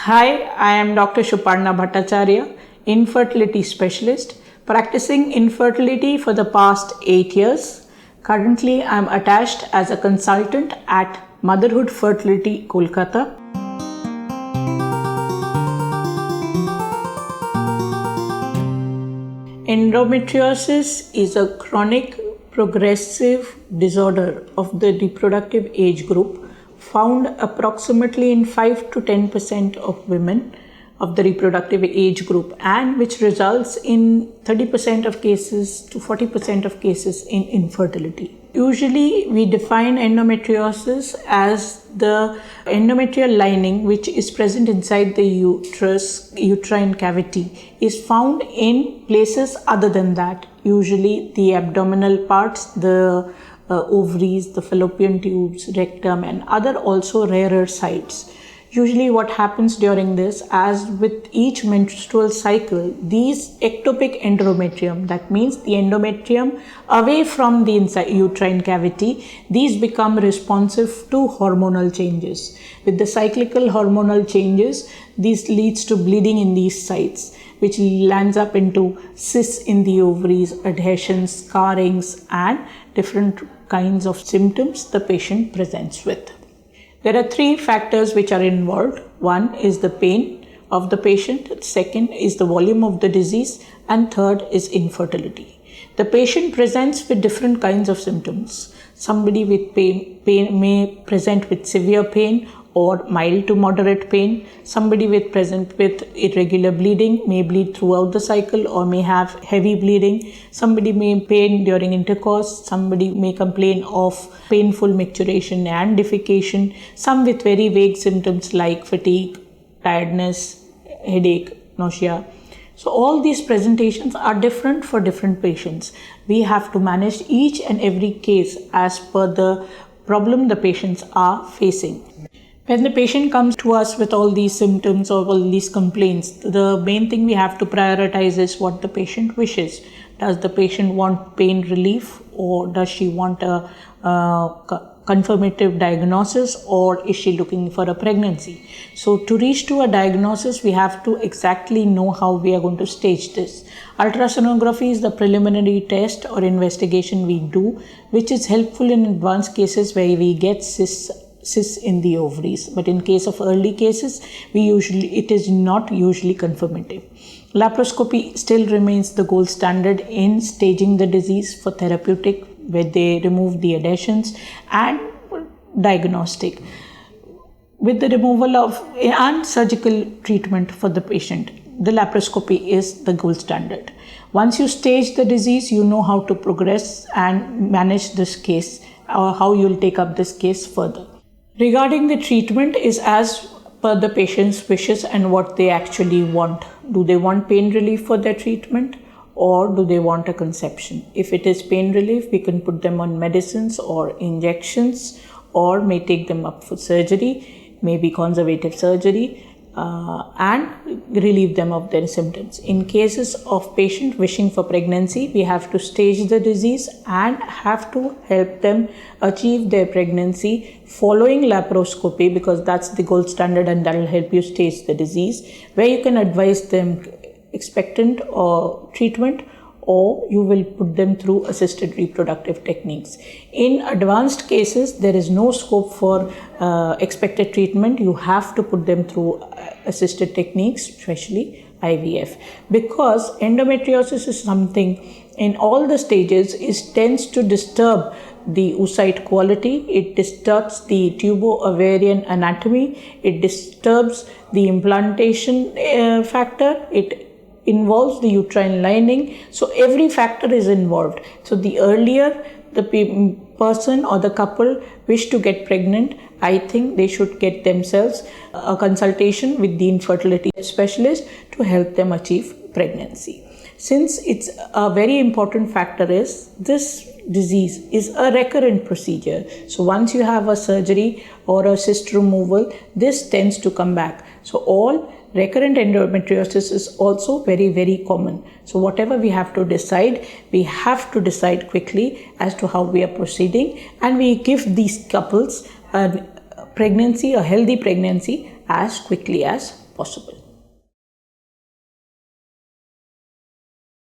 Hi, I am Dr. Suparna Bhattacharya, infertility specialist, practicing infertility for the past 8 years. Currently, I am attached as a consultant at Motherhood Fertility, Kolkata. Endometriosis is a chronic progressive disorder of the reproductive age group found approximately in 5 to 10% of women of the reproductive age group, and which results in 30% of cases to 40% of cases in infertility. Usually we define endometriosis as the endometrial lining which is present inside the uterine cavity is found in places other than that, usually the abdominal parts, the ovaries, the fallopian tubes, rectum, and other also rarer sites. Usually what happens during this, as with each menstrual cycle, these ectopic endometrium, that means the endometrium away from the uterine cavity, these become responsive to hormonal changes. With the cyclical hormonal changes, this leads to bleeding in these sites, which lands up into cysts in the ovaries, adhesions, scarrings, and different kinds of symptoms the patient presents with. There are 3 factors which are involved. One is the pain of the patient, second is the volume of the disease, and third is infertility. The patient presents with different kinds of symptoms. Somebody with pain may present with severe pain or mild to moderate pain. Somebody present with irregular bleeding may bleed throughout the cycle or may have heavy bleeding. Somebody may pain during intercourse. Somebody may complain of painful micturition and defecation. Some with very vague symptoms like fatigue, tiredness, headache, nausea. So all these presentations are different for different patients. We have to manage each and every case as per the problem the patients are facing. When the patient comes to us with all these symptoms or all these complaints, the main thing we have to prioritize is what the patient wishes. Does the patient want pain relief, or does she want a confirmative diagnosis, or is she looking for a pregnancy? So to reach to a diagnosis, we have to exactly know how we are going to stage this. Ultrasonography is the preliminary test or investigation we do, which is helpful in advanced cases where we get cysts in the ovaries, but in case of early cases it is not usually confirmative. Laparoscopy still remains the gold standard in staging the disease for therapeutic, where they remove the adhesions, and diagnostic with the removal of and surgical treatment for the patient. The laparoscopy is the gold standard. Once you stage the disease, you know how to progress and manage this case, or how you'll take up this case further. Regarding the treatment is as per the patient's wishes and what they actually want. Do they want pain relief for their treatment, or do they want a conception? If it is pain relief, we can put them on medicines or injections, or may take them up for surgery, maybe conservative surgery, and relieve them of their symptoms. In cases of patient wishing for pregnancy, we have to stage the disease and have to help them achieve their pregnancy following laparoscopy, because that's the gold standard and that will help you stage the disease, where you can advise them expectant or treatment, or you will put them through assisted reproductive techniques. In advanced cases, there is no scope for expected treatment. You have to put them through assisted techniques, especially IVF, because endometriosis is something in all the stages tends to disturb the oocyte quality. It disturbs the tubo-ovarian anatomy. It disturbs the implantation factor. It involves the uterine lining. So every factor is involved. So the earlier the person or the couple wish to get pregnant, I think they should get themselves a consultation with the infertility specialist to help them achieve pregnancy. Since it's a very important factor is this disease is a recurrent procedure. So once you have a surgery or a cyst removal, this tends to come back. So all recurrent endometriosis is also very, very common. So whatever we have to decide quickly as to how we are proceeding, and we give these couples a healthy pregnancy as quickly as possible. possible.